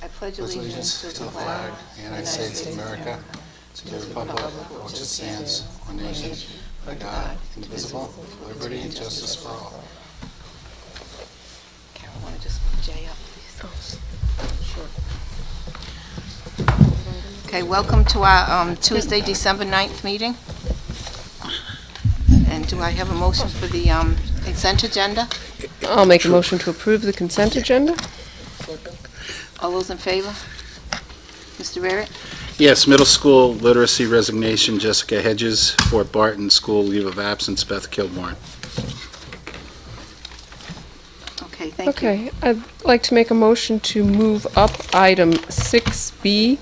I pledge allegiance to the flag of the United States of America, to the republic for which it stands, one nation, under God, indivisible, with liberty and justice for all. Carol, I want to just put Jay up, please. Sure. Okay, welcome to our Tuesday, December 9th meeting. And do I have a motion for the consent agenda? I'll make a motion to approve the consent agenda. All those in favor? Mr. Barrett? Yes, middle school literacy resignation, Jessica Hedges. Fort Barton school leave of absence, Beth Kilborn. Okay, thank you. Okay, I'd like to make a motion to move up item 6B,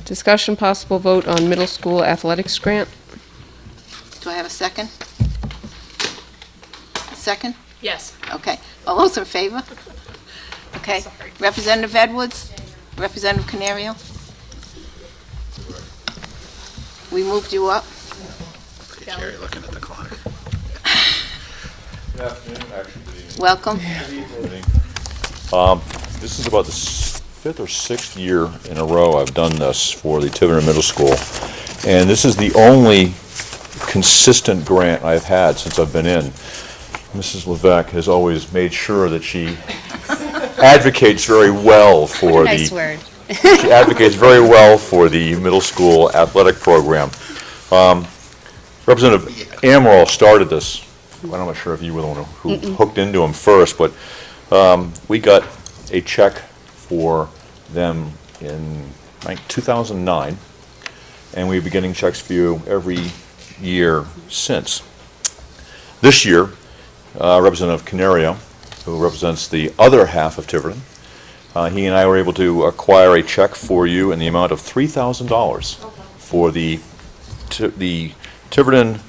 discussion possible vote on middle school athletics grant. Do I have a second? A second? Yes. Okay. All those in favor? Okay. Representative Edwards? Representative Canario? We moved you up. Look at Jerry looking at the clock. Good afternoon, actually, good evening. Welcome. This is about the fifth or sixth year in a row I've done this for the Tiverton Middle School. And this is the only consistent grant I've had since I've been in. Mrs. Levesque has always made sure that she advocates very well for Nice word. She advocates very well for the middle school athletic program. Representative Amaral started this. I'm not sure if you were the one who hooked into him first, but we got a check for them in 2009, and we've been getting checks for you every year since. This year, Representative Canario, who represents the other half of Tiverton, he and I were able to acquire a check for you in the amount of $3,000 for the Tiverton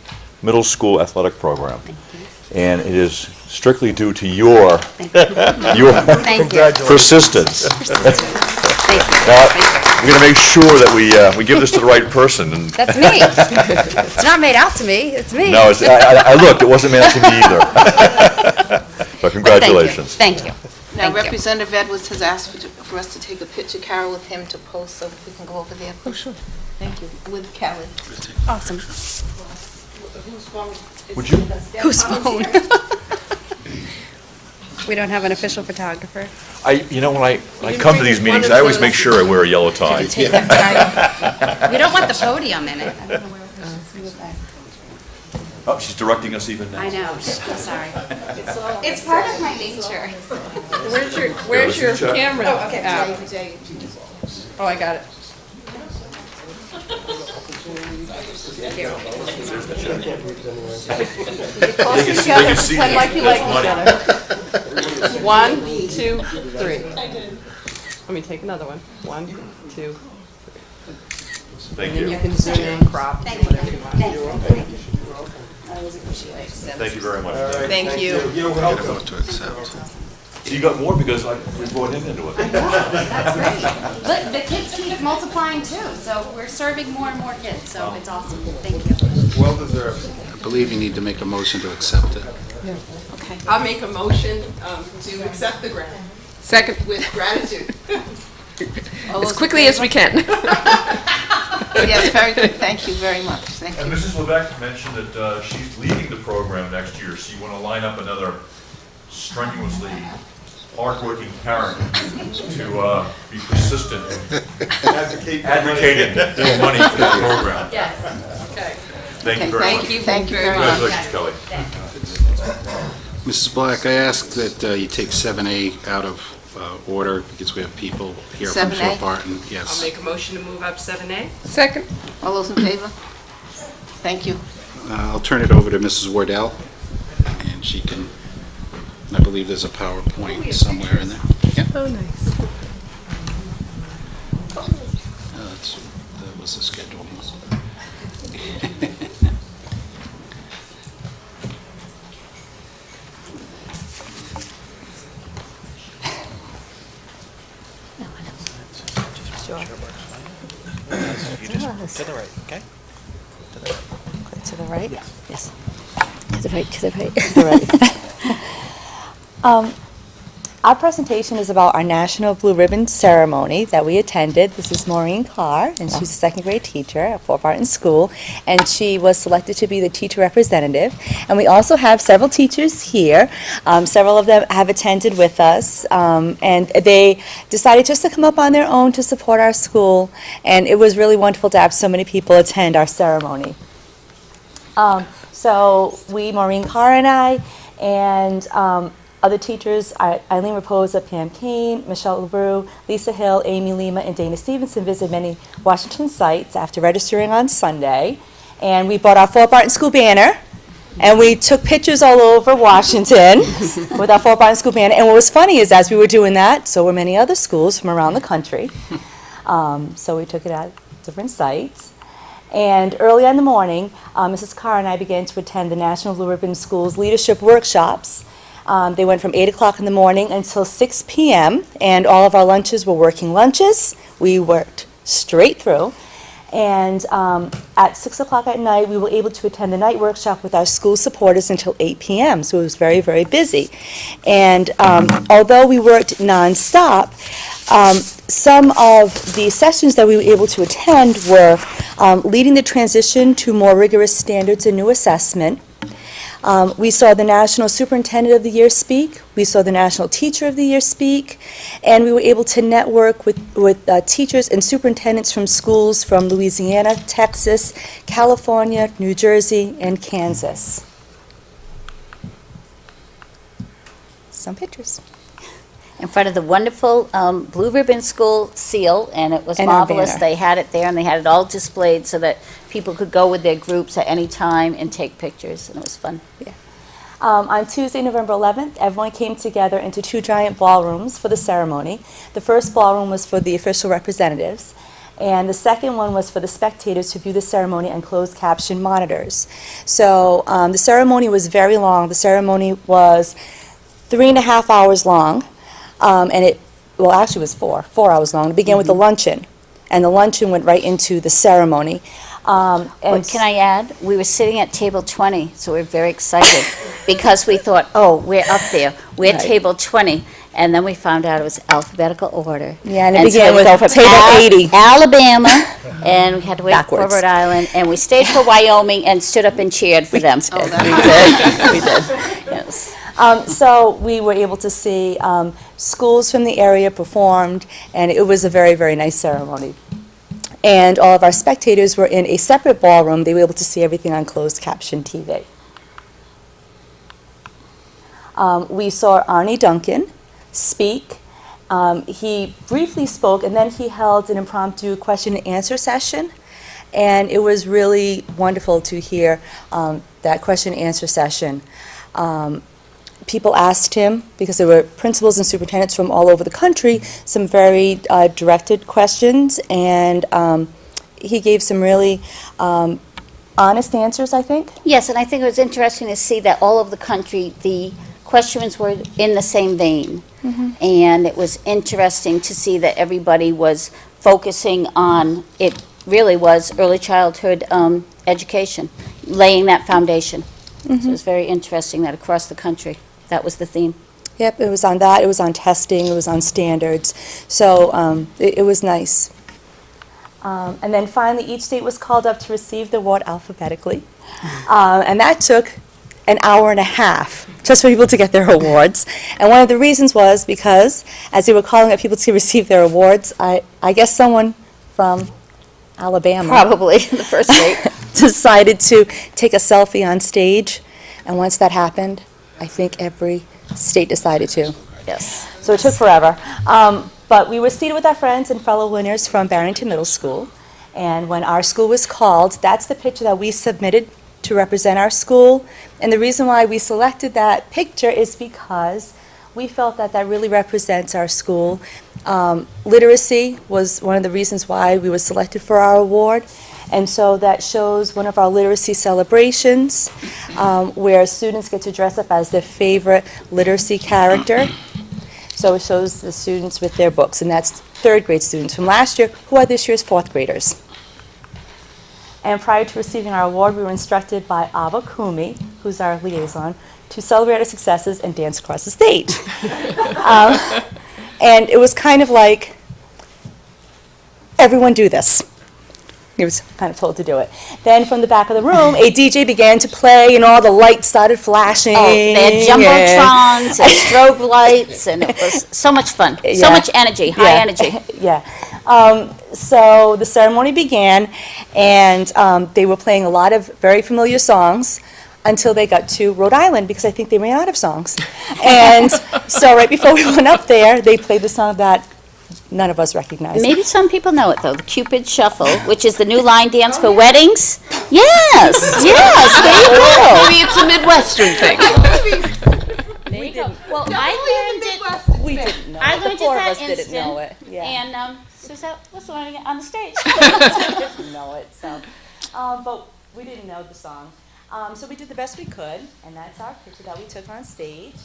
Middle School Athletic Program. And it is strictly due to your persistence. Now, we're going to make sure that we give this to the right person. And That's me. It's not made out to me. It's me. no, I looked. It wasn't meant to me either. But congratulations. Thank you. Now, Thank you. Representative Edwards has asked for us to take a picture, Carol, with him to post so we can go over there. Oh, sure. Thank you. With Kelly. Awesome. Would you? Whose phone? We don't have an official photographer. When I come to these meetings, I always make sure I wear a yellow tie. We don't want the podium in it. I don't know where Oh, she's directing us even now. I know. I'm sorry. It's part of my nature. Where's your camera? Oh, okay. Oh, I got it. They can see Pretend like you like each money. other. 1, 2, 3. Let me take another one. 1, 2. Thank And you you. can zoom in, crop, do whatever you want. I always appreciate it. Thank you very much. Thank you. Get a vote to accept. You got more because we brought him into it. That's great. But the kids keep multiplying too, so we're serving more and more kids, so it's awesome. Thank you. Well deserved. I believe you need to make a motion to accept it. Okay. I'll make a motion to accept the grant Second, with gratitude. All as those in quickly as we can. Yes, very good. Thank you very much. Thank And you. Mrs. Levesque mentioned that she's leading the program next year, so you want to line up another strenuously hardworking parent to be persistent in advocating more money for the program. Yes. Okay. Thank you Okay, very much. thank you very much. Congratulations, Kelly. Mrs. Black, I ask that you take 7A out of order because we have people here from 7A? Fort Barton. I'll Yes. make a motion to move up 7A. Second. All those in favor? Thank you. I'll turn it over to Mrs. Wardell, and she can, I believe there's a PowerPoint somewhere in there. Yeah. Oh, nice. That was the schedule. To the right, okay? To the right? Yes. To the right, to the right. To the right. Our presentation is about our National Blue Ribbon Ceremony that we attended. This is Maureen Carr, and she's a second grade teacher at Fort Barton School, and she was selected to be the teacher representative. And we also have several teachers here. Several of them have attended with us, and they decided just to come up on their own to support our school, and it was really wonderful to have so many people attend our ceremony. So we, Maureen Carr and I, and other teachers, Eileen Raposa, Pam Kane, Michelle LaBrue, Lisa Hill, Amy Lima, and Dana Stevenson visited many Washington sites after registering on Sunday. And we bought our Fort Barton School banner, and we took pictures all over Washington with our Fort Barton School banner. And what was funny is as we were doing that, so were many other schools from around the country. So we took it at different sites. And early in the morning, Mrs. Carr and I began to attend the National Blue Ribbon School's leadership workshops. They went from 8 o'clock in the morning until 6 p.m., and all of our lunches were working lunches. We worked straight through. And at 6 o'clock at night, we were able to attend the night workshop with our school supporters until 8 p.m., so it was very, very busy. And although we worked nonstop, some of the sessions that we were able to attend were leading the transition to more rigorous standards and new assessment. We saw the National Superintendent of the Year speak. We saw the National Teacher of the Year speak. And we were able to network with teachers and superintendents from schools from Louisiana, Texas, California, New Jersey, and Kansas. Some pictures. In front of the wonderful Blue Ribbon School seal, and it was And our marvelous. banner. They had it there, and they had it all displayed so that people could go with their groups at any time and take pictures, and it was fun. On Tuesday, November 11th, everyone came together into 2 giant ballrooms for the ceremony. The first ballroom was for the official representatives, and the second one was for the spectators to view the ceremony on closed caption monitors. So the ceremony was very long. The ceremony was 3.5 hours long, and it, well, actually it was 4 hours long. It began with the luncheon, and the luncheon went right into the ceremony. But can I add, we were sitting at table 20, so we were very excited because we thought, oh, we're up there, we're Right. table 20, and then we found out it was alphabetical order. Yeah, and it so began we with go from table 80. Alabama, and we had to wait Backwards. for Rhode Island, and we stayed for Wyoming and stood up and cheered for them. We did. Yes. So we were able to see schools from the area performed, and it was a very, very nice ceremony. And all of our spectators were in a separate ballroom. They were able to see everything on closed caption TV. We saw Arnie Duncan speak. He briefly spoke, and then he held an impromptu question and answer session. And it was really wonderful to hear that question and answer session. People asked him, because there were principals and superintendents from all over the country, some very directed questions, and he gave some really honest answers, I think. Yes, and I think it was interesting to see that all over the country, the questions were in the same vein. And it was interesting to see that everybody was focusing on, it really was early childhood education, laying that foundation. So it was very interesting that across the country, that was the theme. Yep, it was on that, it was on testing, it was on standards. So it was nice. And then finally, each state was called up to receive the award alphabetically. And that took an hour and a half just for people to get their awards. And one of the reasons was because as they were calling up people to receive their awards, I guess someone from Alabama Probably the first state. decided to take a selfie on stage. And once that happened, I think every state decided to. Yes. So it took forever. But we were seated with our friends and fellow winners from Barrington Middle School. And when our school was called, that's the picture that we submitted to represent our school. And the reason why we selected that picture is because we felt that that really represents our school. Literacy was one of the reasons why we were selected for our award. And so that shows one of our literacy celebrations where students get to dress up as their favorite literacy character. So it shows the students with their books, and that's 3rd grade students from last year who are this year's 4th graders. And prior to receiving our award, we were instructed by Ava Kumi, who's our liaison, to celebrate our successes and dance across the stage. And it was kind of like, everyone do this. He was kind of told to do it. Then from the back of the room, a DJ began to play, and all the lights started flashing. Oh, they had jumbotrons and strobe lights, and it was so much fun. So Yeah. much energy, high Yeah. energy. Yeah. So the ceremony began, and they were playing a lot of very familiar songs until they got to Rhode Island, because I think they ran out of songs. And so right before we went up there, they played the song that none of us recognized. Maybe some people know it, though, the Cupid Shuffle, which is the new line dance for weddings. Yes, yes, there you go. Maybe it's a Midwestern thing. There you go. Well, I learned it. We didn't know. I The learned it four of that us didn't know instant. it. Yeah. And Suzette was learning it on the stage. Didn't know it. So, but we didn't know the song. So we did the best we could, and that's our picture that we took on stage.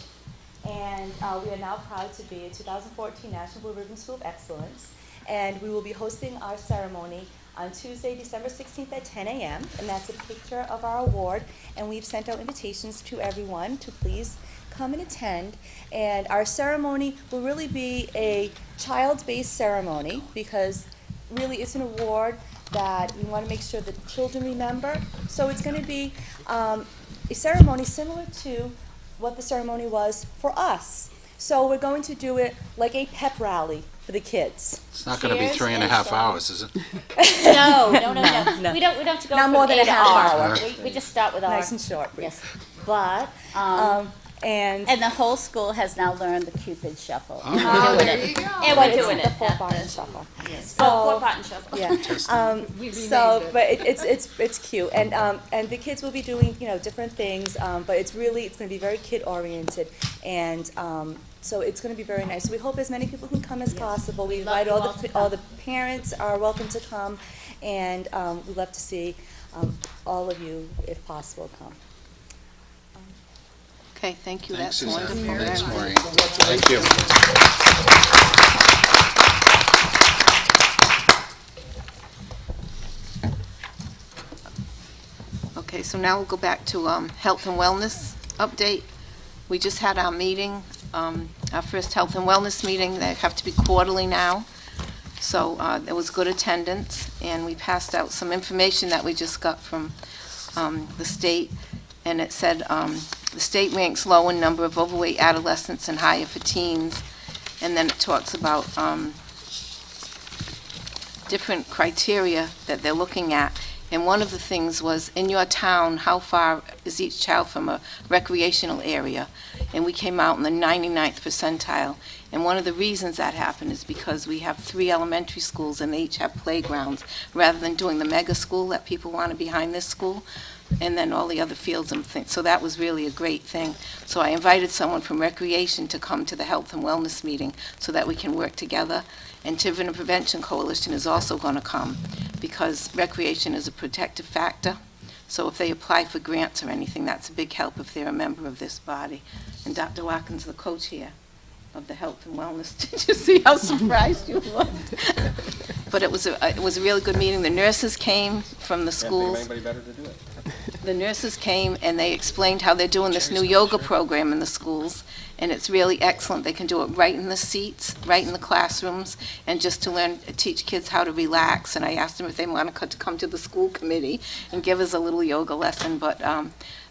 And we are now proud to be a 2014 National Blue Ribbon School of Excellence. And we will be hosting our ceremony on Tuesday, December 16th at 10 a.m. And that's a picture of our award. And we've sent out invitations to everyone to please come and attend. And our ceremony will really be a child-based ceremony, because really it's an award that we want to make sure that children remember. So it's going to be a ceremony similar to what the ceremony was for us. So we're going to do it like a pep rally for the kids. It's not going to be Cheers 3.5 and hours, is it? No. No. We don't have to go Not from more than a 8 to half R. hour. We just start with our. Nice and short. Yes, but, And and the whole school has now learned the Cupid Shuffle. Oh, We're doing there it. you go. And we're doing the it. full bottom shuffle. Four button shuffle. Yeah. So, but it's cute, and the kids will be doing different things, but it's going to be very kid oriented, and so it's going to be very nice. So we hope as many people can come as possible. We invite all the parents are welcome to come, and we'd love to see all of you, if possible, come. Okay, thank you, Thanks, that's Suzanne. wonderful. Thanks, Very Maureen. much. Thank you. Okay, so now we'll go back to health and wellness update. We just had our meeting, our first health and wellness meeting. They have to be quarterly now. So there was good attendance, and we passed out some information that we just got from the state. And it said the state ranks low in number of overweight adolescents and higher for teens. And then it talks about different criteria that they're looking at. And one of the things was, in your town, how far is each child from a recreational area? And we came out in the 99th percentile. And one of the reasons that happened is because we have 3 elementary schools, and they each have playgrounds, rather than doing the mega school that people wanted behind this school, and then all the other fields and things. So that was really a great thing. So I invited someone from Recreation to come to the Health and Wellness meeting so that we can work together. And Tiverton Prevention Coalition is also going to come, because recreation is a protective factor. So if they apply for grants or anything, that's a big help if they're a member of this body. And Dr. Watkins, the co-chair of the Health and Wellness, did you see how surprised you looked? But it was a really good meeting. The nurses came from the schools. Can't think of anybody better to do it. The nurses came and they explained how they're doing this new yoga program in the schools, and it's really excellent. They can do it right in the seats, right in the classrooms, and just to teach kids how to relax. And I asked them if they want to come to the school committee and give us a little yoga lesson, but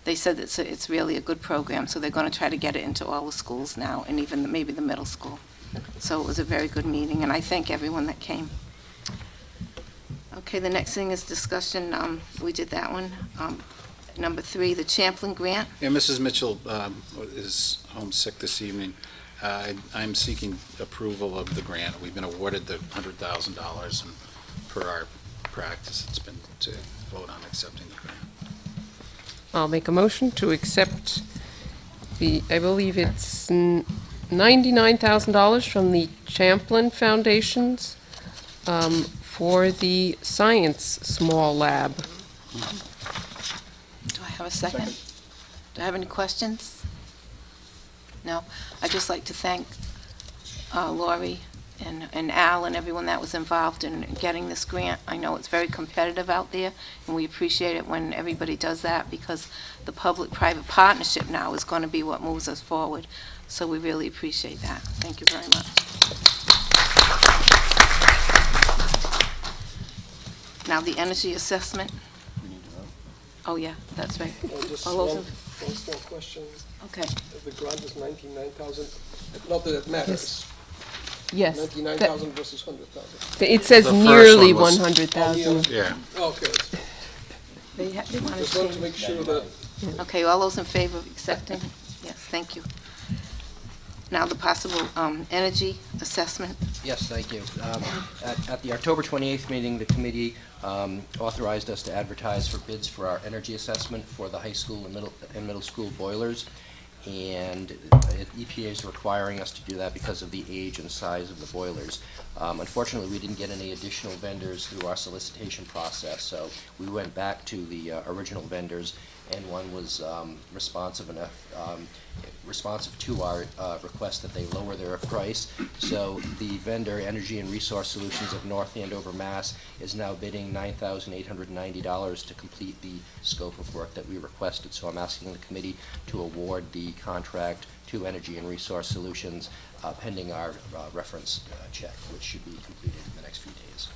they said it's really a good program, so they're going to try to get it into all the schools now, and even maybe the middle school. So it was a very good meeting, and I thank everyone that came. Okay, the next thing is discussion. We did that one. Number 3, the Champlin grant. Yeah, Mrs. Mitchell is homesick this evening. I'm seeking approval of the grant. We've been awarded the $100,000, and per our practice, it's been to vote on accepting the grant. I'll make a motion to accept I believe it's $99,000 from the Champlin Foundations for the science small lab. Do I have a second? Do I have any questions? No? I'd just like to thank Lori and Al and everyone that was involved in getting this grant. I know it's very competitive out there, and we appreciate it when everybody does that, because the public-private partnership now is going to be what moves us forward. So we really appreciate that. Thank you very much. Now, the energy assessment. Oh, yeah, that's right. Just All those one small question. Okay. The grant is 99,000, not that it matters. Yes. 99,000 versus 100,000. It says The first nearly one was- 100,000. Yeah. Okay, They want just to wanted to change. make sure that Okay, all those in favor of accepting? Yes, thank you. Now, the possible energy assessment. Yes, thank you. At the October 28th meeting, the committee authorized us to advertise for bids for our energy assessment for the high school and middle school boilers. And EPA is requiring us to do that because of the age and size of the boilers. Unfortunately, we didn't get any additional vendors through our solicitation process, so we went back to the original vendors, and one was responsive to our request that they lower their price. So the vendor, Energy and Resource Solutions of North Andover, Mass., is now bidding $9,890 to complete the scope of work that we requested. So I'm asking the committee to award the contract to Energy and Resource Solutions pending our reference check, which should be completed in the next few days.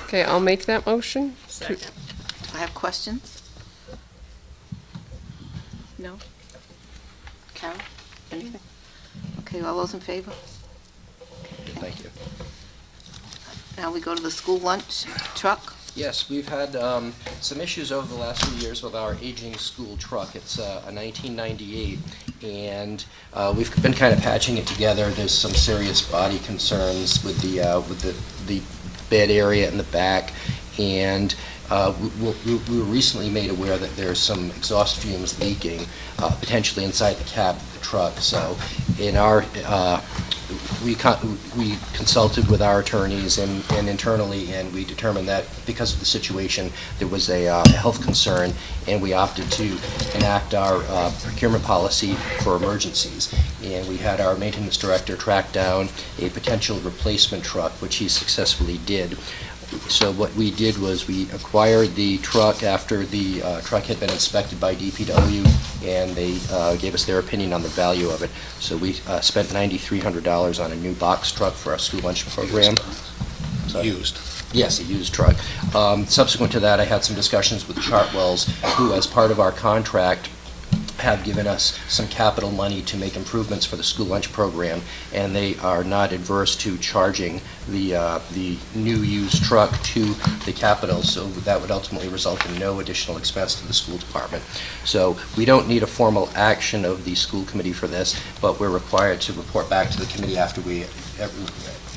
Okay, I'll make that motion. Second. Do I have questions? No? Carol, anything? Okay, all those in favor? Thank you. Now we go to the school lunch truck. Yes, we've had some issues over the last few years with our aging school truck. It's a 1998, and we've been kind of patching it together. There's some serious body concerns with the bed area in the back, and we were recently made aware that there's some exhaust fumes leaking, potentially inside the cab of the truck. So in our we consulted with our attorneys and internally, and we determined that because of the situation, there was a health concern, and we opted to enact our procurement policy for emergencies. And we had our maintenance director track down a potential replacement truck, which he successfully did. So what we did was we acquired the truck after the truck had been inspected by DPW, and they gave us their opinion on the value of it. So we spent $9,300 on a new box truck for our school lunch program. Used. Yes, a used truck. Subsequent to that, I had some discussions with Chartwells, who, as part of our contract, have given us some capital money to make improvements for the school lunch program, and they are not adverse to charging the new used truck to the capital, so that would ultimately result in no additional expense to the school department. So we don't need a formal action of the school committee for this, but we're required to report back to the committee after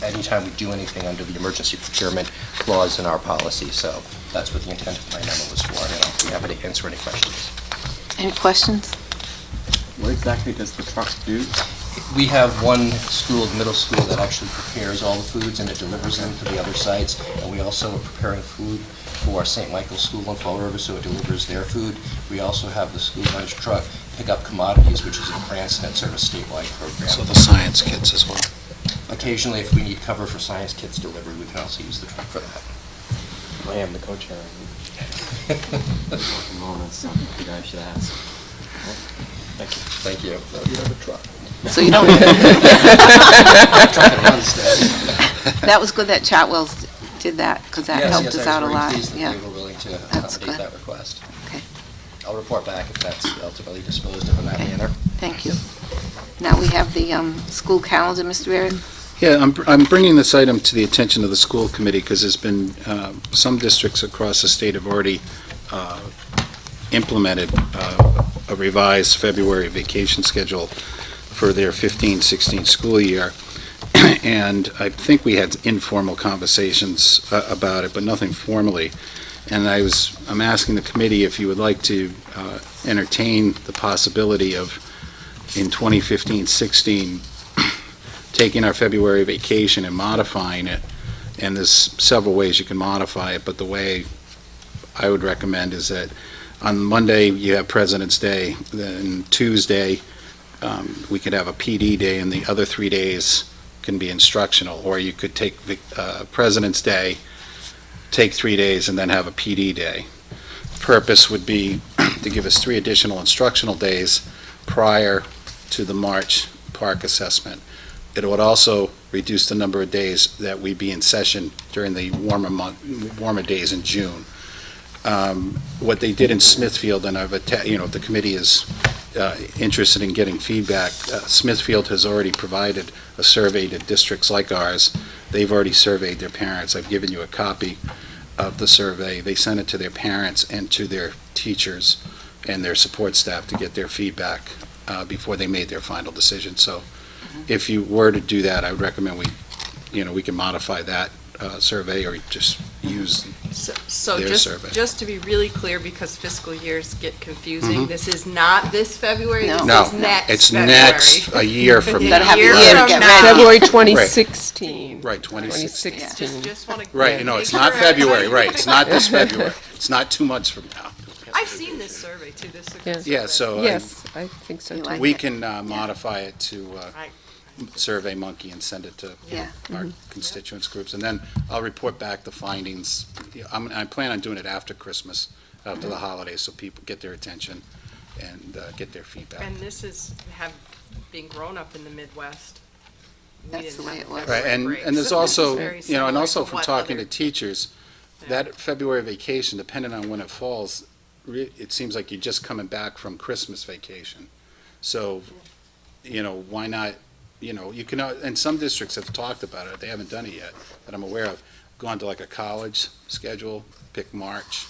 anytime we do anything under the emergency procurement clause in our policy. So that's what the intent of my memo was for, and I'll be happy to answer any questions. Any questions? What exactly does the truck do? We have one school, middle school, that actually prepares all the foods and it delivers them to the other sites. And we also are preparing food for St. Michael's School in Fall River, so it delivers their food. We also have the school lunch truck pick up commodities, which is in Cranston. It's sort of a statewide program. So the science kits as well. Occasionally, if we need cover for science kits delivery, we can also use the truck for that. I am the co-chair. That's something you guys should ask. Thank you. Thank you. you have a truck. So you don't. Truck that runs there. That was good that Chartwell's did that, because that Yes, helped yes, us I out a was lot. very pleased that Yeah. they were willing to That's accommodate good. that request. Okay. I'll report back if that's ultimately disposed of in that Okay. manner. Thank you. Now we have the school calendar, Mr. Eric. Yeah, I'm bringing this item to the attention of the school committee because there's been, some districts across the state have already implemented a revised February vacation schedule for their 15-16 school year. And I think we had informal conversations about it, but nothing formally. And I'm asking the committee if you would like to entertain the possibility of, in 2015-16, taking our February vacation and modifying it. And there's several ways you can modify it, but the way I would recommend is that on Monday, you have President's Day, then Tuesday, we could have a PD day, and the other 3 days can be instructional, or you could take the President's Day, take 3 days, and then have a PD day. Purpose would be to give us 3 additional instructional days prior to the March park assessment. It would also reduce the number of days that we'd be in session during the warmer days in June. What they did in Smithfield, and if the committee is interested in getting feedback, Smithfield has already provided a survey to districts like ours. They've already surveyed their parents. I've given you a copy of the survey. They sent it to their parents and to their teachers and their support staff to get their feedback before they made their final decision. So if you were to do that, I would recommend we can modify that survey or just use So their survey. just to be really clear, because fiscal years get confusing, this is not this February, No. this No, is next it's February. next, a year from You gotta now. have a Year year to from get now. ready. February 2016. Right, 2016. 2016. Just want to. Right, it's not February, right, it's not this February. It's not 2 months from now. I've seen this survey too, this is a good Yes. Yeah, survey. so Yes, I think so You too. like we it. can modify it to Right. SurveyMonkey and send it to Yeah. our constituents groups, and then I'll report back the findings. I plan on doing it after Christmas, after the holidays, so people get their attention and get their feedback. And this is, being grown up in the Midwest. we That's didn't the way have it was. Right, February and breaks. there's This is also, very and similar also to from what talking to other- teachers, Yeah. that February vacation, depending on when it falls, it seems like you're just coming back from Christmas vacation. So, why not, you can, and some districts have talked about it, they haven't done it yet, that I'm aware of, gone to like a college schedule, pick March,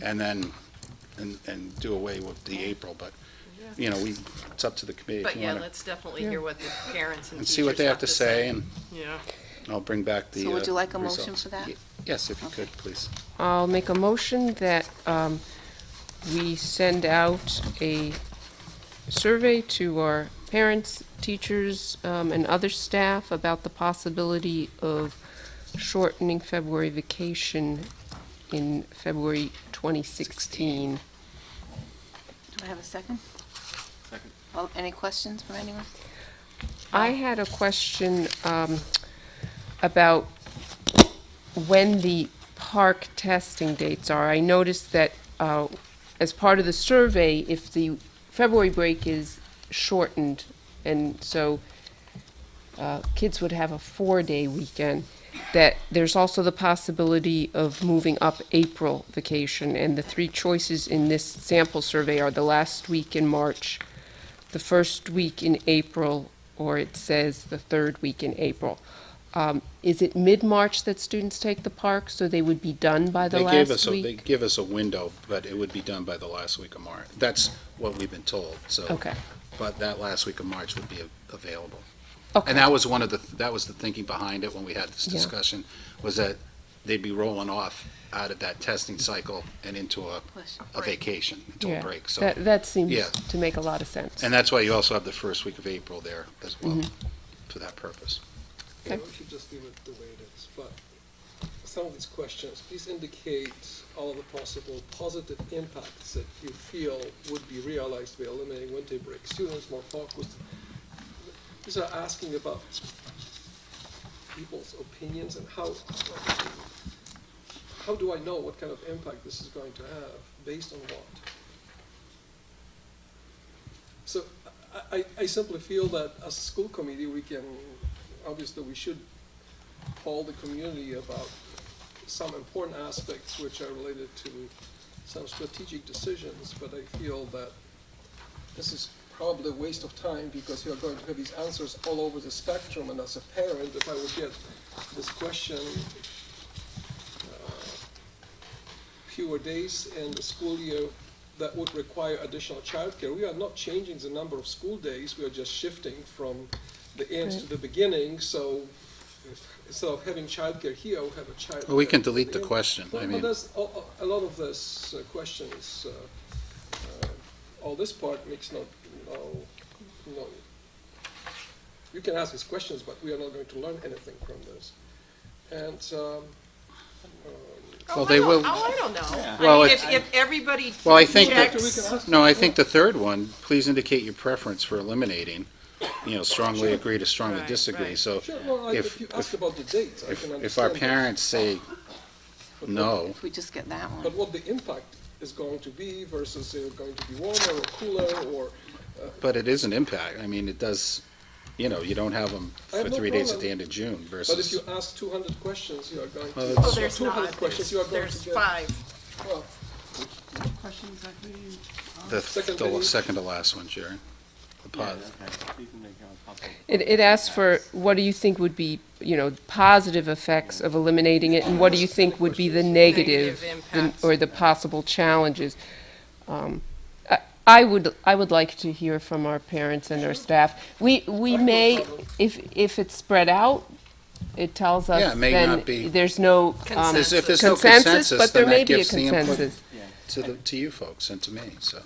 and then, and do away with the April, but, it's up to the committee. But if you yeah, wanna- let's definitely hear what the parents and And teachers see what they have to say, and Yeah. I'll bring back the So would you like a motion results. for that? Yes, if you could, please. I'll make a motion that we send out a survey to our parents, teachers, and other staff about the possibility of shortening February vacation in February 2016. Do I have a second? Second. Any questions from anyone? I had a question about when the park testing dates are. I noticed that as part of the survey, if the February break is shortened, and so kids would have a 4-day weekend, that there's also the possibility of moving up April vacation. And the 3 choices in this sample survey are the last week in March, the first week in April, or it says the 3rd week in April. Is it mid-March that students take the park, so they would be done by the last week? They give us a window, but it would be done by the last week of March. That's what we've been told, so. Okay. But that last week of March would be available. Okay. And that was that was the thinking behind it when we had this Yeah. discussion, was that they'd be rolling off out of that testing cycle and into a vacation, into a Yeah, break, so. that seems Yeah. to make a lot of sense. And that's why you also have the first week of April there as well, for that purpose. Okay. We should just leave it the way it is, but some of these questions, please indicate all the possible positive impacts that you feel would be realized by eliminating winter break. Students more focused. These are asking about people's opinions and how do I know what kind of impact this is going to have, based on what? So I simply feel that as a school committee, obviously we should poll the community about some important aspects which are related to some strategic decisions, but I feel that this is probably a waste of time because you're going to have these answers all over the spectrum, and as a parent, if I would get this question, fewer days in the school year that would require additional childcare. We are not changing the number of school days, we are just shifting from the end to the beginning, so instead of having childcare here, we'll have a child. Well, we can delete the question, I But mean. there's a lot of this questions, all this part makes no, you can ask these questions, but we are not going to learn anything from this. And, Well, they will. Oh, I don't know. Well, I mean, it's- if everybody Well, I think checks. no, I think the third one, please indicate your preference for eliminating strongly agree to strongly Right, disagree. right. So Sure, well, if you ask about the dates, I can understand. if our that. parents say no, If we just get that one. But what the impact is going to be versus going to be warmer or cooler or, but it is an impact. I mean, it does, you don't have them I have for no 3 days at problem. the end of June but if versus. you ask 200 questions, you are going to. Well, Oh, it's- there's 200 not. questions, you are going There's to get. 5. Well, Question exactly? The Second the page. second to last one, Sharon. The pod. It asks for, what do you think would be, positive effects of eliminating it, and what do you think would be the negative, impacts. or the possible challenges? I would like to hear from our parents and our staff. We may, if it's spread out, it tells us Yeah, it may then not be- there's no Consensus. If there's no consensus, consensus, but there then may that be a gives the input consensus. to you folks and to me, so.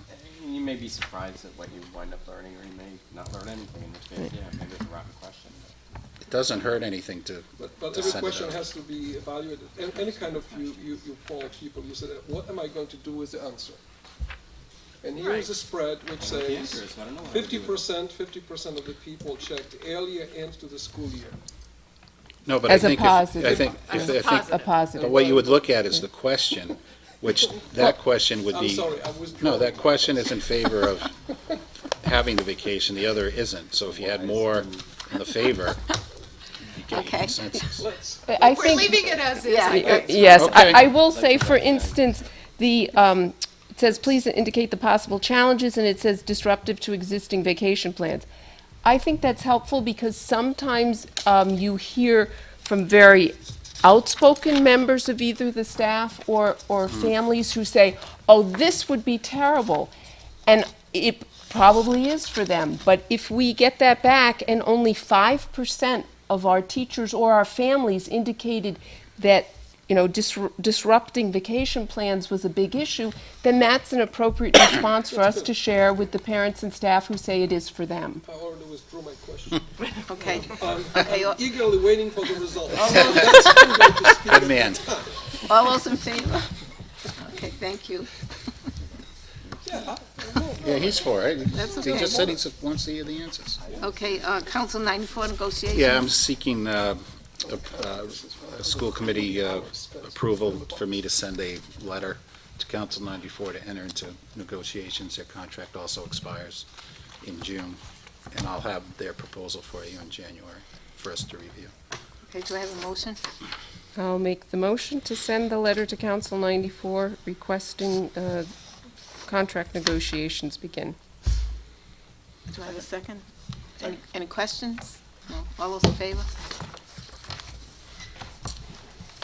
You may be surprised at what you wind up learning, or you may not learn anything, in which case, yeah, maybe it's a rotten question. It doesn't hurt anything to but to every send it question out. has to be evaluated. Any kind of, you poll people, you said, what am I going to do with the answer? And here is a spread which The says answer is, I don't know what I would do with it. 50% of the people checked earlier into the school year. No, but As a I think, positive. I think, As a I think, positive. A positive. but what you would look at is the question, which that question would I'm be. sorry, I withdraw. No, that question is in favor of having the vacation, the other isn't. So if you had more in the favor, you get Okay. consensus. Let's, I We're think. leaving it as is. Yeah. I guess. Yes, Okay. I will say, for instance, it says, please indicate the possible challenges, and it says disruptive to existing vacation plans. I think that's helpful because sometimes you hear from very outspoken members of either the staff or families who say, oh, this would be terrible. And it probably is for them, but if we get that back and only 5% of our teachers or our families indicated that disrupting vacation plans was a big issue, then that's an appropriate response for us to share with the parents and staff who say it is for them. I already withdrew my question. Okay. I'm Oh. eagerly waiting for the results. Good man. All those in favor? Okay, thank you. Yeah, he's for it. That's He okay. just said he wants to hear the answers. Okay, Council 94 negotiations. Yeah, I'm seeking a school committee approval for me to send a letter to Council 94 to enter into negotiations. Their contract also expires in June, and I'll have their proposal for you in January for us to review. Okay, do I have a motion? I'll make the motion to send the letter to Council 94 requesting contract negotiations begin. Do I have a second? Any questions? No. All those in favor?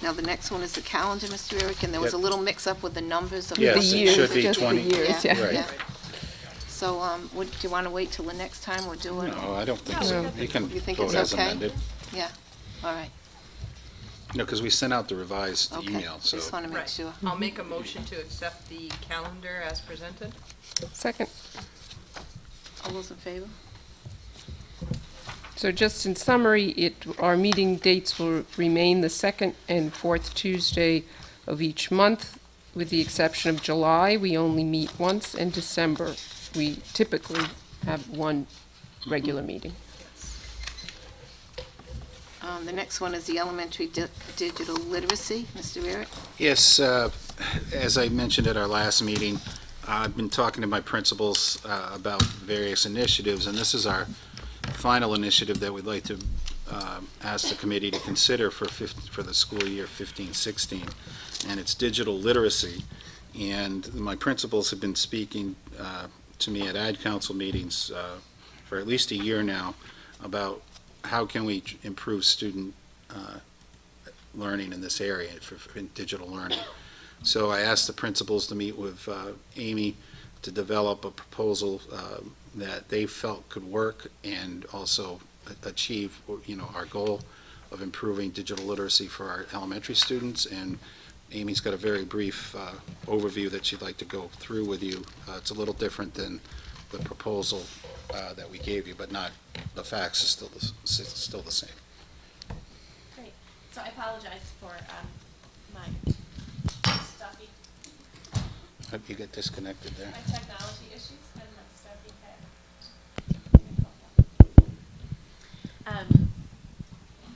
Now, the next one is the calendar, Mr. Eric, and there was a Yep. little mix-up with the numbers of the Yes, The it years, should be just the 20. years, yeah. Right. So, do you want to wait till the next time or do it? No, I don't think so. No. You can You think vote it's as okay? amended. Yeah, all right, No, because we sent out the revised okay. email, so. Just want to make Right. sure. I'll make a motion to accept the calendar as presented. Second. All those in favor? So just in summary, our meeting dates will remain the second and fourth Tuesday of each month, with the exception of July. We only meet once, and December, we typically have one regular meeting. The next one is the elementary digital literacy, Mr. Eric. Yes, as I mentioned at our last meeting, I've been talking to my principals about various initiatives, and this is our final initiative that we'd like to ask the committee to consider for the school year 15-16, and it's digital literacy. And my principals have been speaking to me at Ad Council meetings for at least a year now about how can we improve student learning in this area in digital learning. So I asked the principals to meet with Amy to develop a proposal that they felt could work and also achieve, our goal of improving digital literacy for our elementary students. And Amy's got a very brief overview that she'd like to go through with you. It's a little different than the proposal that we gave you, but not, the facts is still the same. Great. So I apologize for my stuffy, Hope you get disconnected there. my technology issues and my stuffy head.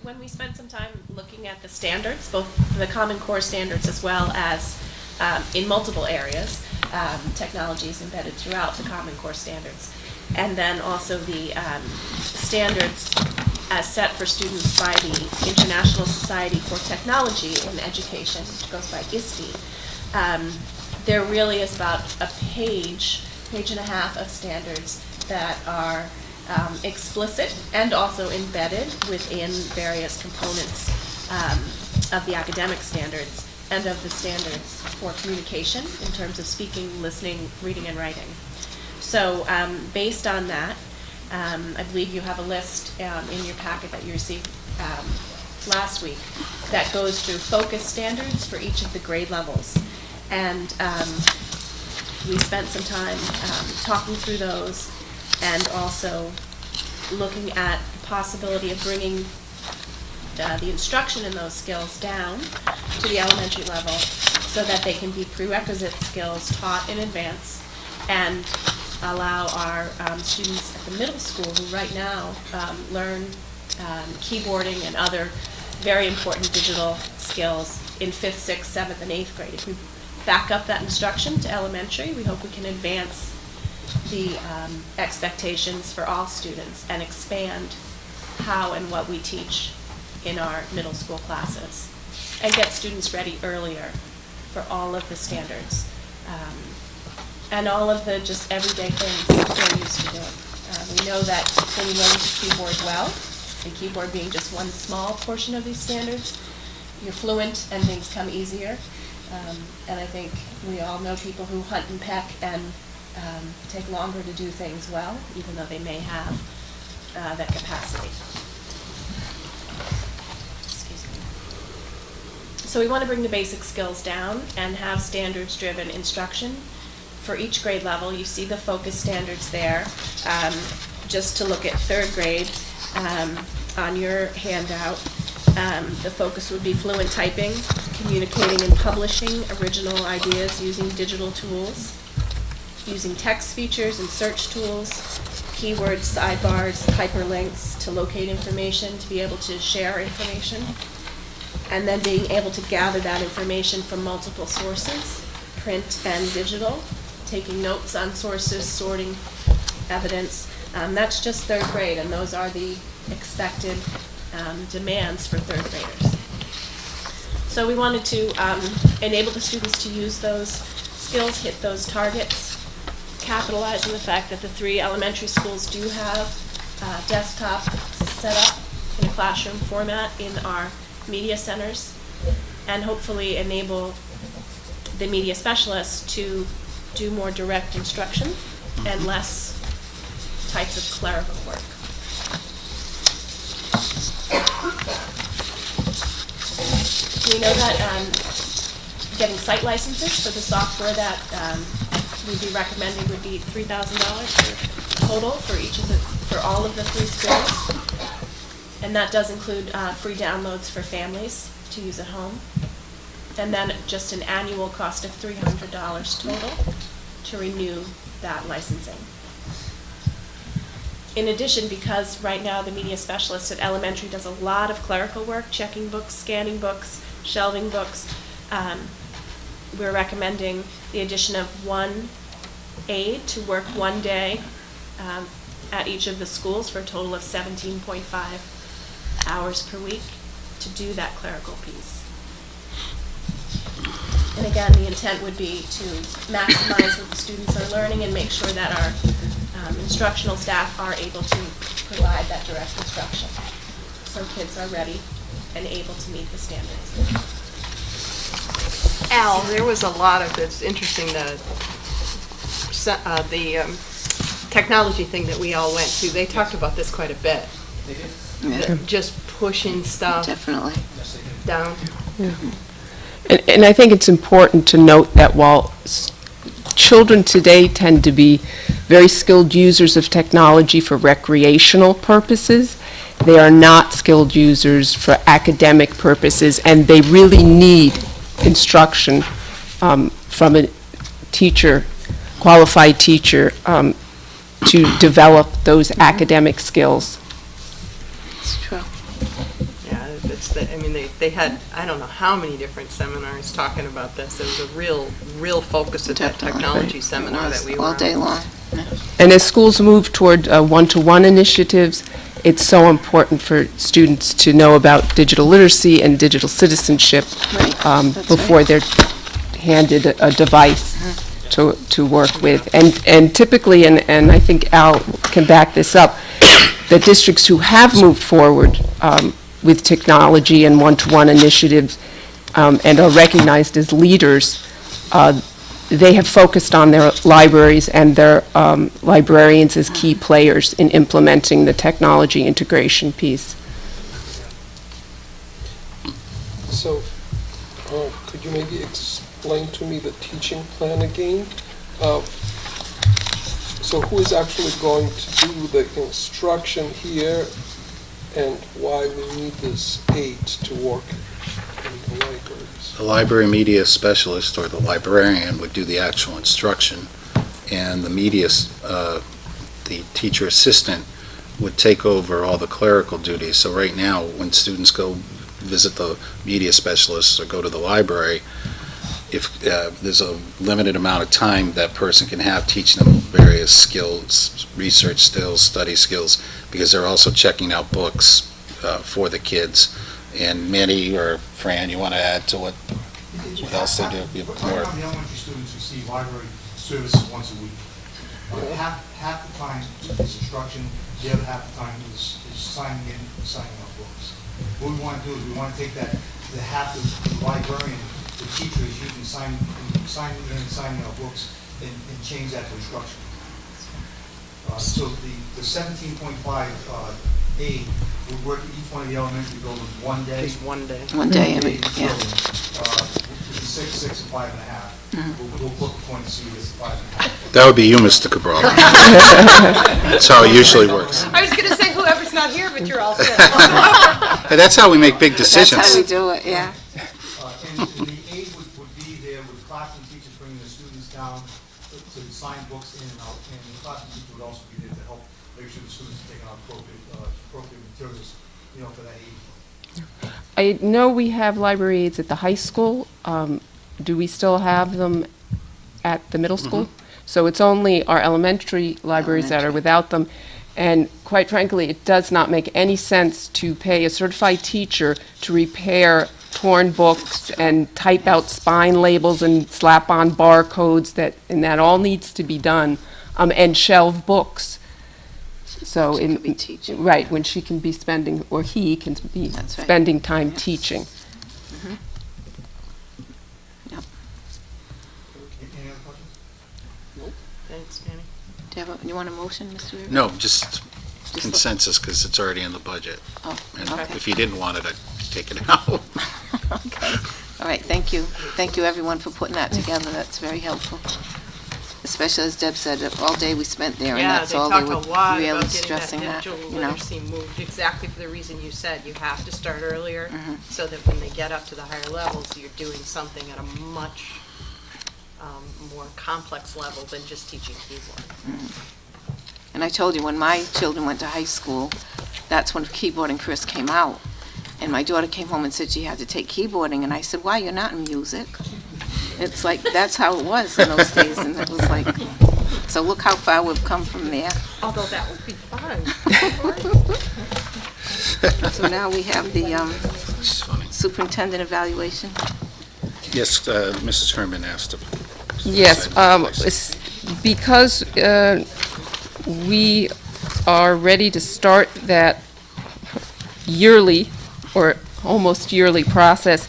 When we spent some time looking at the standards, both the Common Core standards as well as in multiple areas, technology is embedded throughout the Common Core standards, and then also the standards as set for students by the International Society for Technology in Education, which goes by ISTE. There really is about a page and a half of standards that are explicit and also embedded within various components of the academic standards and of the standards for communication in terms of speaking, listening, reading, and writing. So based on that, I believe you have a list in your packet that you received last week that goes through focus standards for each of the grade levels. And we spent some time talking through those and also looking at the possibility of bringing the instruction in those skills down to the elementary level so that they can be prerequisite skills taught in advance and allow our students at the middle school who right now learn keyboarding and other very important digital skills in 5th, 6th, 7th, and 8th grade. If we back up that instruction to elementary, we hope we can advance the expectations for all students and expand how and what we teach in our middle school classes and get students ready earlier for all of the standards and all of the just everyday things they're used to doing. We know that when you learn to keyboard well, and keyboard being just one small portion of these standards, you're fluent and things come easier. And I think we all know people who hunt and peck and take longer to do things well, even though they may have that capacity. Excuse me. So we want to bring the basic skills down and have standards-driven instruction for each grade level. You see the focus standards there. Just to look at 3rd grade, on your handout, the focus would be fluent typing, communicating and publishing original ideas using digital tools, using text features and search tools, keywords, sidebars, hyperlinks to locate information, to be able to share information, and then being able to gather that information from multiple sources, print and digital, taking notes on sources, sorting evidence. That's just 3rd grade, and those are the expected demands for 3rd graders. So we wanted to enable the students to use those skills, hit those targets, capitalize on the fact that the 3 elementary schools do have desktop set up in a classroom format in our media centers, and hopefully enable the media specialists to do more direct instruction and less types of clerical work. We know that getting site licenses for the software that we'd be recommending would be $3,000 total for all of the 3 schools, and that does include free downloads for families to use at home, and then just an annual cost of $300 total to renew that licensing. In addition, because right now the media specialist at elementary does a lot of clerical work, checking books, scanning books, shelving books, we're recommending the addition of 1 aide to work 1 day at each of the schools for a total of 17.5 hours per week to do that clerical piece. And again, the intent would be to maximize what the students are learning and make sure that our instructional staff are able to provide that direct instruction so kids are ready and able to meet the standards. Al, there was a lot of, it's interesting, the technology thing that we all went to, they talked about this quite a bit. Yeah. Just pushing stuff Definitely. down. Yeah. And I think it's important to note that while children today tend to be very skilled users of technology for recreational purposes, they are not skilled users for academic purposes, and they really need instruction from a teacher, qualified teacher, to develop those academic skills. It's true. Yeah, I mean, they had, I don't know how many different seminars talking about this. It was a real focus at that technology seminar that we were on. All day long. And as schools move toward one-to-one initiatives, it's so important for students to know about digital literacy and digital citizenship before they're handed a device to work with. And typically, and I think Al can back this up, the districts who have moved forward with technology and one-to-one initiatives and are recognized as leaders, they have focused on their libraries and their librarians as key players in implementing the technology integration piece. So, could you maybe explain to me the teaching plan again? So who is actually going to do the instruction here, and why we need this aid to work in the libraries? The library media specialist or the librarian would do the actual instruction, and the the teacher assistant would take over all the clerical duties. So right now, when students go visit the media specialist or go to the library, if there's a limited amount of time that person can have teaching them various skills, research skills, study skills, because they're also checking out books for the kids. And Manny or Fran, you want to add to what else they do? You have more. Right now, the elementary students receive library services once a week. Half the time is instruction, the other half the time is signing in and signing out books. What we want to do is we want to take the half of the librarian, the teacher is using signing in and signing out books, and change that to instruction. So the 17.5 aid would work at each one of the elementary buildings one day. Just one day. One day, One yeah. Six, and 5.5. We'll book a point to see this 5.5. That would be you, Mr. Cabral. That's how it usually works. I was gonna say whoever's not here, but you're all set. Hey, that's how we make big decisions. That's how we do it, yeah. And the aid would be there with classroom teachers bringing the students down to sign books in and out, and the classroom teacher would also be there to help make sure the students are taking out appropriate materials, for that aid. I know we have library aides at the high school. Do we still have them at the middle school? So it's only our elementary libraries that are without them. And quite frankly, it does not make any sense to pay a certified teacher to repair torn books and type out spine labels and slap on barcodes, and that all needs to be done, and shelve books. So She could be teaching. Right, when she can be spending, or he can be That's right. spending time teaching. Yep. Any other questions? Thanks, Manny. You want a motion, Mr. Weaver? No, just consensus, because it's already in the budget. Oh, And okay. if you didn't want it, I'd take it out. Okay. All right, thank you. Thank you, everyone, for putting that together. That's very helpful. Especially, as Deb said, all day we spent there, and Yeah, that's they all they talked were a lot really about getting that stressing that, digital you know. literacy moved, exactly for the reason you said. You have to start earlier, Mm-hmm. so that when they get up to the higher levels, you're doing something at a much more complex level than just teaching keyboard. And I told you, when my children went to high school, that's when keyboarding first came out. And my daughter came home and said she had to take keyboarding, and I said, why, you're not in music? It's like, that's how it was in those days, and it was like, so look how far we've come from there. Although that would be fun. So now we have the It's funny. superintendent evaluation. Yes, Mrs. Herman asked if... Yes, because we are ready to start that yearly or almost yearly process,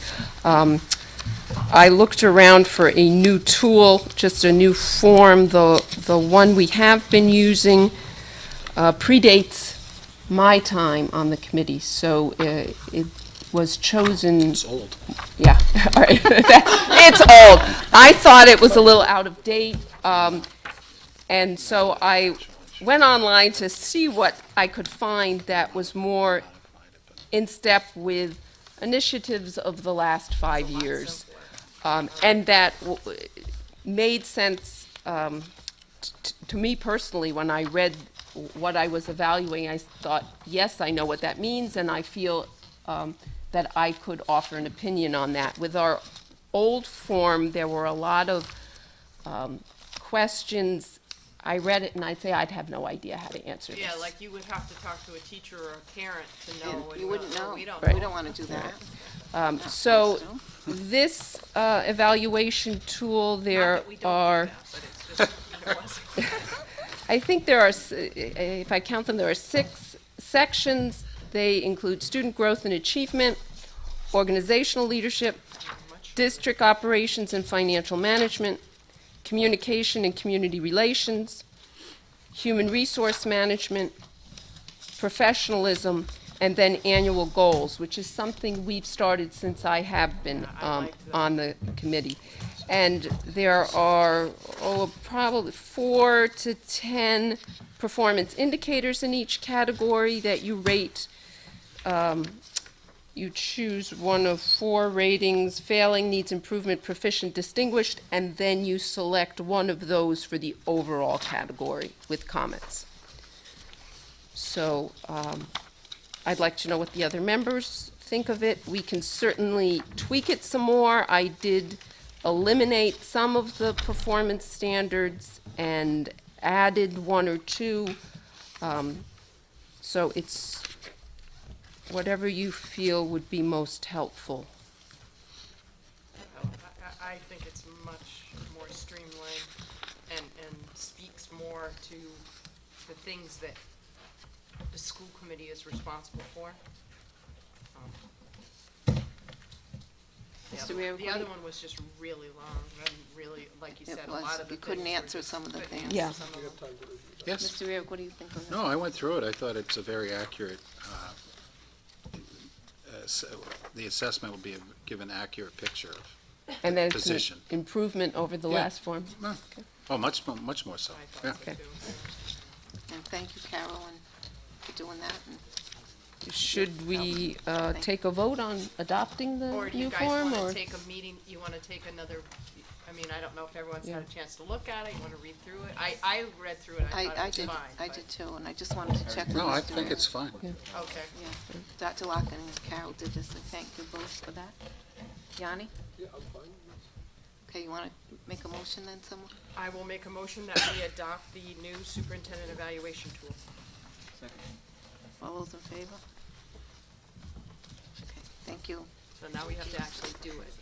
I looked around for a new tool, just a new form. The one we have been using predates my time on the committee, so it was chosen. It's old. Yeah, all right. It's old. I thought it was a little out of date, and so I went online to see what I could find that was more in step with initiatives of the last 5 years, and that made sense to me personally when I read what I was evaluating, I thought, yes, I know what that means, and I feel that I could offer an opinion on that. With our old form, there were a lot of questions. I read it and I'd say I'd have no idea how to answer this. Yeah, like you would have to talk to a teacher or a parent to know. You wouldn't know. We don't Right. We don't want to do that. So Not supposed this evaluation tool, Not there that we don't do are, that, but it's just, it wasn't. I think there are, if I count them, there are 6 sections. They include student growth and achievement, organizational leadership, district operations and financial management, communication and community relations, human resource management, professionalism, and then annual goals, which is something we've started since I have been on the committee. And there are probably 4 to 10 performance indicators in each category that you rate. You choose one of 4 ratings: failing, needs improvement, proficient, distinguished, and then you select one of those for the overall category with comments. So I'd like to know what the other members think of it. We can certainly tweak it some more. I did eliminate some of the performance standards and added 1 or 2. So it's whatever you feel would be most helpful. I think it's much more streamlined and speaks more to the things that the school committee is responsible for. Mr. Mayor, The other one was just really long and really, like you It said, a was. lot of the You couldn't things were answer just- some of the couldn't things. answer Yeah. some of them. Yes? Mr. Eric, what do you think of that? No, I went through it. I thought it's a very accurate, the assessment will give an accurate picture of And then it's an position. improvement over the Yeah. last form. Oh, much more so. I thought Yeah. so Okay. too. And thank you, Carolyn, for doing that. And Should we take a vote on adopting the Or do you new guys form? want Or to take a meeting, you want to take another, I mean, I don't know if everyone's had a Yeah. chance to look at it, you want to read through it? I read through it, I thought I it was did, fine. I but- did too, and I just wanted to check with No, I Mr. think Eric. it's fine. Okay. Yeah, Dr. Locken and Carol did this, I thank you both for that. Yanni? Yeah, I'm fine. Okay, you want to make a motion then, someone? I will make a motion that we adopt the new superintendent evaluation tool. All those in favor? Okay, thank you. So now we have to actually do it.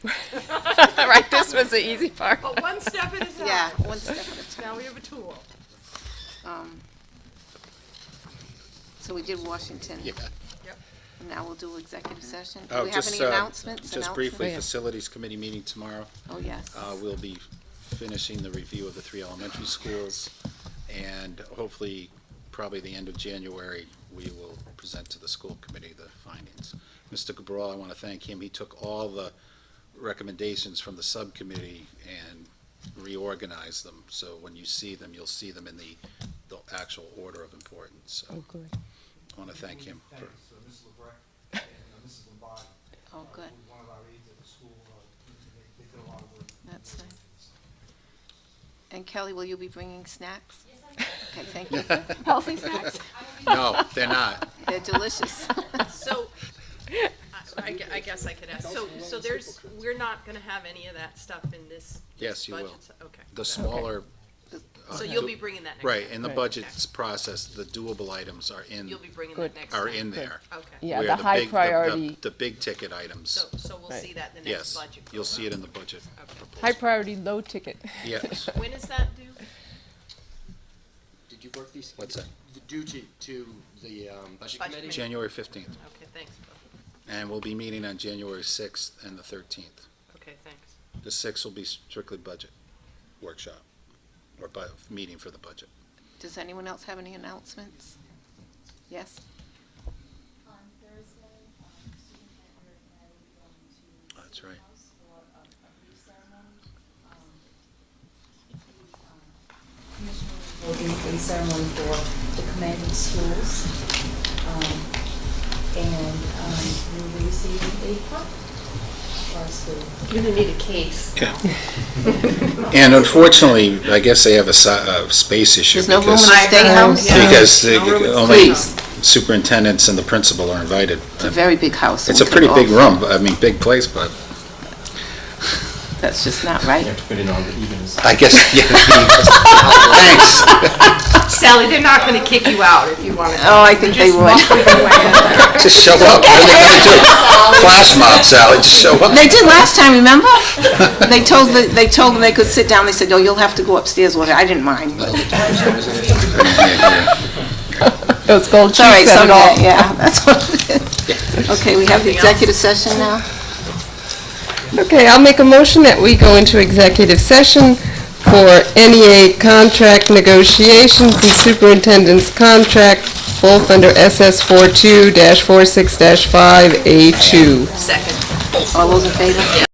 Right, this was the easy part. But one step at a time. Yeah, one step at a time. Now we have a tool. So we did Washington. Yeah. Yep. Now we'll do executive session. Do Oh, we have just, any announcements? Just briefly, Oh, yeah. Facilities Committee meeting tomorrow. Oh, yes. We'll be finishing the review of the 3 elementary schools, and hopefully, probably the end of January, we will present to the school committee the findings. Mr. Cabral, I want to thank him. He took all the recommendations from the subcommittee and reorganized them, so when you see them, you'll see them in the actual order of importance. So Oh, good. I want to thank him for. Thanks, Mrs. LeBrecq and Mrs. Lombardi. Oh, good. Who's one of our aides at the school. They did a lot of work. That's nice. And Kelly, will you be bringing snacks? Okay, thank you. Healthy snacks? No, they're not. They're delicious. So, I guess I could ask, so there's, we're not gonna have any of that stuff in this Yes, you will. budget? Okay. The smaller. So you'll be bringing that next Right, time? in the Right. budget's process, the doable items are in, You'll be bringing Good. that next time? are in there. Okay. Yeah, Where the high big- priority, The big ticket items, So we'll Right. see that in the next yes, budget? you'll see it in the budget Okay. proposal. high priority, low ticket. Yes, When is that due? Did you work these? what's that? Due to the budget Budget committee? committee. January 15th, Okay, thanks, Bill. and we'll be meeting on January 6th and the 13th. Okay, thanks. The 6th will be strictly budget workshop, or meeting for the budget. Does anyone else have any announcements? Yes? On Thursday, Superintendent and I will be going to That's right. house for a brief ceremony. Commissioners will do a ceremony for the commanding schools. And we will be receiving a plaque You're gonna need a case. Yeah. And unfortunately, I guess they have a space issue. There's no room in because- the State House? Because only Please. superintendents and the principal are invited. It's a very big house. so It's a we pretty could big all- room, I mean, big place, but That's just not right. You have to fit in all the evens. I guess, yeah. Thanks. Sally, they're not gonna kick you out if you want to. Oh, I think they would. Just show up. What are they gonna do? Flash mob, Sally, just show up. They did last time, remember? They told them they could sit down, they said, "No, you'll have to go upstairs with her." I didn't mind. Those gold It's all right, chief said it all. someday, yeah, that's what it is. Okay, we have the executive session now. Okay, I'll make a motion that we go into executive session for NEA contract negotiations and superintendent's contract, both under SS 42-46-5A2. Second. All those in favor?